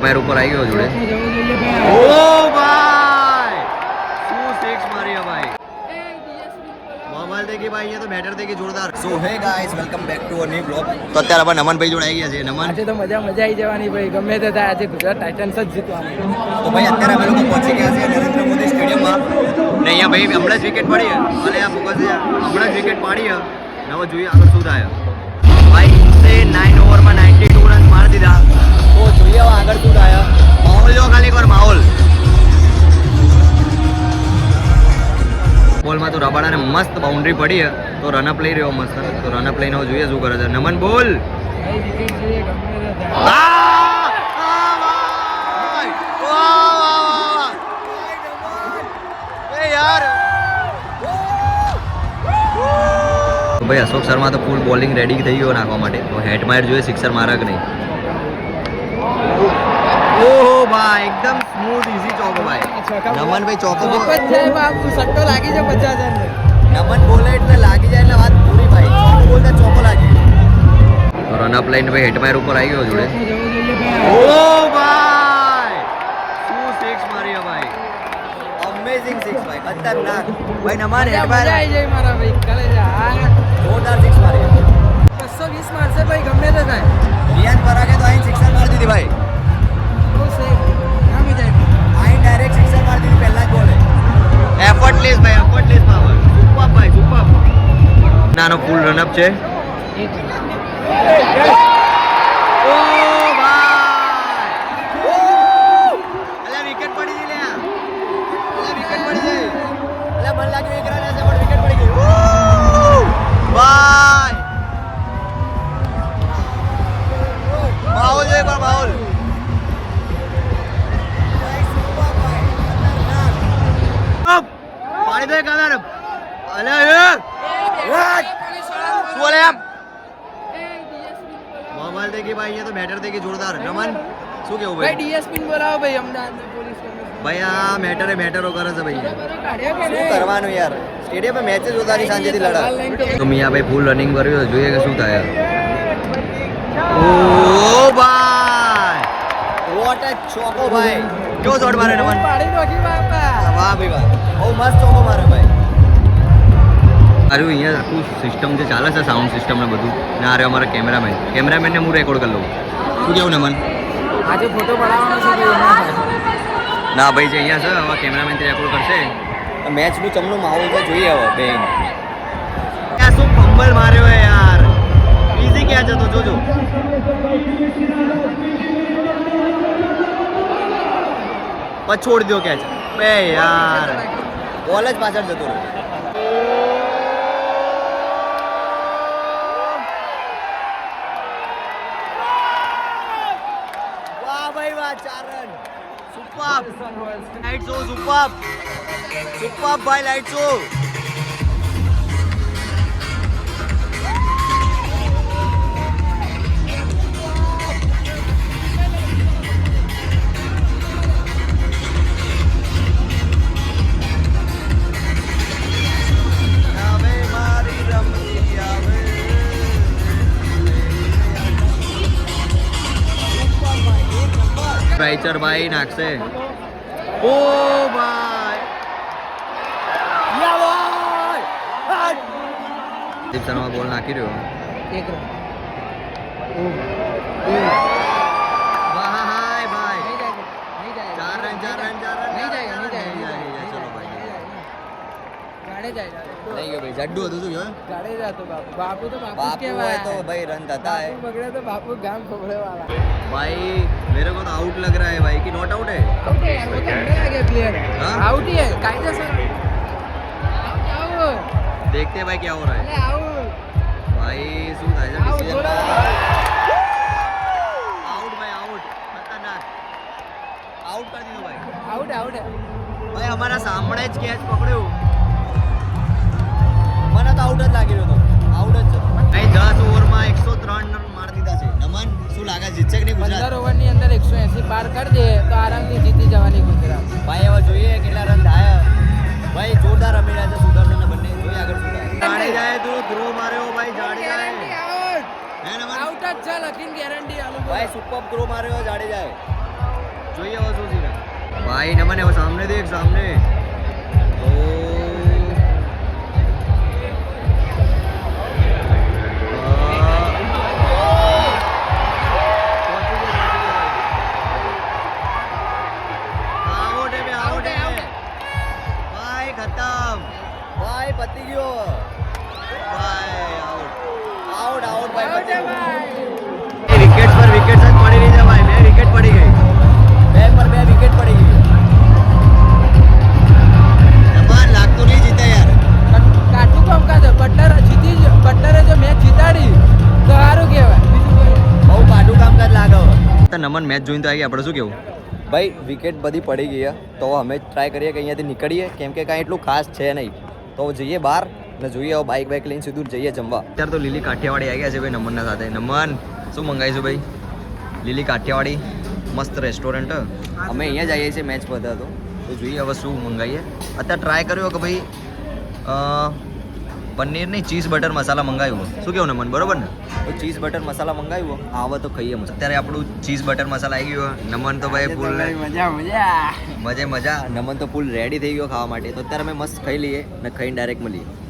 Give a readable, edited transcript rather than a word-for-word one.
મેર ઉપર આવી ગયો જોડે. ઓ ભાઈ શું સિક્સ મારી ભાઈ. મોબાઈલ દેખી ભાઈ ये तो બેટર દેખી જોરદાર. So hey guys welcome back to a new blog. તો અત્યારે આપણે નમનભાઈ જોડે આવી ગયા છે. નમન આજે તો મજા આવી જવાની ભાઈ, ગમે તે થાય આજે ગુજરાત ટાઇટન્સ જ જીતવાની. તો ભાઈ અત્યારે અમે લોકો પહોંચી ગયા છે નરેન્દ્ર મોદી સ્ટેડિયમમાં ને અહીંયા ભાઈ હમણાં જ વિકેટ પડી અને આ ફોકસ હમણાં જ વિકેટ પાડી ને હવે જોઈએ આગળ શું થાય. ભાઈ 9 ઓવરમાં 92 રન મારી દીધા. તો જોઈએ હવે આગળ શું થાય. માહોલ જો ખાલી એકવાર માહોલ. બોલમાં તો રબાડાને મસ્ત બાઉન્ડ્રી પડી તો રનઅપ લઈ રહ્યો મસ્ત. તો રનઅપ લઈને હવે જોઈએ શું કરે છે. નમન બોલ. ભાઈ અશોક શર્મા તો ફૂલ બોલિંગ રેડી થઈ ગયો નાખવા માટે. તો હેડ માર જોઈએ સિક્સર મારા કે નહીં. ઓહો ભાઈ એકદમ સ્મૂથ ઈઝી ચોકો ભાઈ. નમનભાઈ ચોકો બાબુ સટ્ટો લાગી જાય 50,000 ને. નમન બોલે એટલે લાગી જાય એટલે વાત પૂરી ભાઈ. ચોકો બોલતા ચોકો લાગી. તો રનઅપ લઈને ભાઈ હેડ માર ઉપર આવી ગયો જોડે. ઓ ભાઈ શું સિક્સ મારી ભાઈ. અમેઝિંગ સિક્સ ભાઈ ખતરનાક ભાઈ. નમન હેડ માર આવી જાય મારા ભાઈ. કાલે જા જોરદાર સિક્સ મારી. 220 મારશે ભાઈ ગમે તે થાય. રિયાન પરાગે તો અહીં સિક્સર મારી દીધી ભાઈ. બહુ સેફ નામી જાય અહીં ડાયરેક્ટ સિક્સર મારી દીધી પહેલા જ બોલે. એફર્ટલેસ ભાઈ એફર્ટલેસ પાવર. સુપર ભાઈ સુપર. નાનો ફૂલ રનઅપ છે. ઓ ભાઈ અલ્યા વિકેટ પડી ગઈ લે. અલ્યા વિકેટ પડી ગઈ. અલ્યા મને લાગ્યું એક રન હશે પણ વિકેટ પડી ગઈ. ભાઈ માહોલ છે પણ માહોલ. પાણી દે કાદર. અલ્યા શું બોલે એમ. મોબાઈલ દેખી ભાઈ અહીંયા તો બેટર દેખી જોરદાર. નમન શું કેવું ભાઈ ભાઈ. ડીએસપી બોલાવો ભાઈ અમદાવાદ પોલીસ ભાઈ આ મેટરો કરે છે ભાઈ. કાઢ્યો કે શું કરવાનું યાર. સ્ટેડિયમમાં મેચ જ જોતાની શાંતિથી લડા. તો મિયા ભાઈ ફૂલ રનિંગ કર્યું જોઈએ કે શું થાય. ઓ ભાઈ વોટ અ ચોકો ભાઈ. કેવો શોટ મારે નમન. પાડી નોખી બાપા. વાહ ભાઈ વાહ બહુ મસ્ત ચોકો મારે ભાઈ. અરે અહીંયા આખું સિસ્ટમ જે ચાલે છે સાઉન્ડ સિસ્ટમ ને બધું ને આ રહ્યો અમારા કેમેરામેનને હું રેકોર્ડ કરી લઉં. શું કેવું નમન. આજે ફોટો પડાવવાનો છે ભાઈ. ના ભાઈ જે અહીંયા છે હવે કેમેરામેનથી રેકોર્ડ કરશે. મેચનું ચમનું માહોલ તો જોઈએ હવે બેન. આ શું ફંબલ માર્યો હે યાર. ઈઝી ક્યાં જતો જોજો. પછી છોડી દો કેચ બે યાર. બોલ જ પાછળ જતો રહ્યો. વાહ ભાઈ વાહ 4 run. Super light show. Super ભાઈ લાઈટ શો. રાઈચર ભાઈ નાખશે. ઓ ભાઈ દીપ શર્મા બોલ નાખી રહ્યો. એક રન. ભાઈ ભાઈ નહીં જાય. 4 રન. નહીં જાય. ચલો ભાઈ ગાડે જાય. નહીં ગયો ભાઈ. જડ્ડુ હતું શું કહેવાય. ગાડે જતો બાપુ. બાપુ તો બાપુ બાપુ હોય તો ભાઈ रन થતા है. बापू बगड़े तो बापू गांव खोबड़े वाला. भाई मेरे को तो आउट लग रहा है भाई कि नॉट आउट है. आउट है यार, वो तो अंदर आ गया प्लेयर. हाँ? आउट ही है कायदेसर. आउट. देखते हैं भाई क्या हो रहा है. अरे आउट. भाई શું થાય છે આઉટ ડિસિઝન. બોલો. આઉટ ભાઈ આઉટ. ખતરનાક આઉટ કરી દીધું ભાઈ. आउट है. ભાઈ અમારા સામે જ કેચ પકડ્યો. મને તો આઉટ જ લાગી રહ્યો હતો. આઉટ જ છે ભાઈ. 10 ઓવરમાં 103 રન મારી દીધા છે. નમન શું લાગે જીતશે કે નહીં 15 ગુજરાત. ઓવરની અંદર 180 પાર કરી દે તો આરામથી જીતી જવાની ગુજરાત. ભાઈ હવે જોઈએ કેટલા રન થાય. ભાઈ જોરદાર રમી રહ્યા છે સુદર્શન ને બંને. જોઈએ આગળ શું થાય. જાડેજાએ તો થ્રો માર્યો ભાઈ. જાડેજાએ આઉટ. હે નમન. આઉટ જ છે લખીને ગેરંટી આલુ. ભાઈ સુપર થ્રો માર્યો જાડેજાએ. જોઈએ હવે શું છે ભાઈ નમન હવે સામને દેખ સામને તો ભાઈ ખતમ ભાઈ પતી ગયો ભાઈ આઉટ આઉટ ભાઈ પતી ગયો વિકેટ પર વિકેટ જ પડી રહી છે ભાઈ બે વિકેટ પડી ગઈ બે પર બે વિકેટ પડી ગઈ નમન લાગતું નહીં જીતે યાર કાઠું કામકાજ બટલરે જો મેચ જીતાડી તો સારું કહેવાય બહુ કાઢું કામકાજ લાગે તો નમન મેચ જોઈને તો આવી આપણે શું કેવું ભાઈ વિકેટ બધી પડી ગઈ તો અમે ટ્રાય કરીએ કે અહીંયાથી નીકળીએ કેમ કે કાંઈ એટલું ખાસ છે નહીં તો જઈએ બહાર ને જોઈએ હવે બાઇક બાઇક લઈને સીધું જઈએ જમવા અત્યારે તો લીલી કાઠિયાવાડી આવી ગયા છે ભાઈ નમનના સાથે નમન શું મંગાવીશું ભાઈ લીલી કાઠિયાવાડી મસ્ત રેસ્ટોરન્ટ અમે અહીંયા જ આવીએ છીએ મેચ પતે તો જોઈએ હવે શું મંગાવીએ અત્યારે ટ્રાય કર્યો કે ભાઈ પનીર નહીં ચીઝ બટર મસાલા મંગાવ્યું શું કેવું નમન બરોબર ને તો ચીઝ બટર મસાલા મંગાવ્યું આવે તો ખાઈએ મસ્ત અત્યારે આપણું ચીઝ બટર મસાલા આવી ગયો નમન તો ભાઈ ફૂલ મજા નમન તો ફૂલ રેડી થઈ ગયો ખાવા માટે તો અત્યારે અમે મસ્ત ખાઈ લઈએ ને ખાઈને ડાયરેક્ટ મળીએ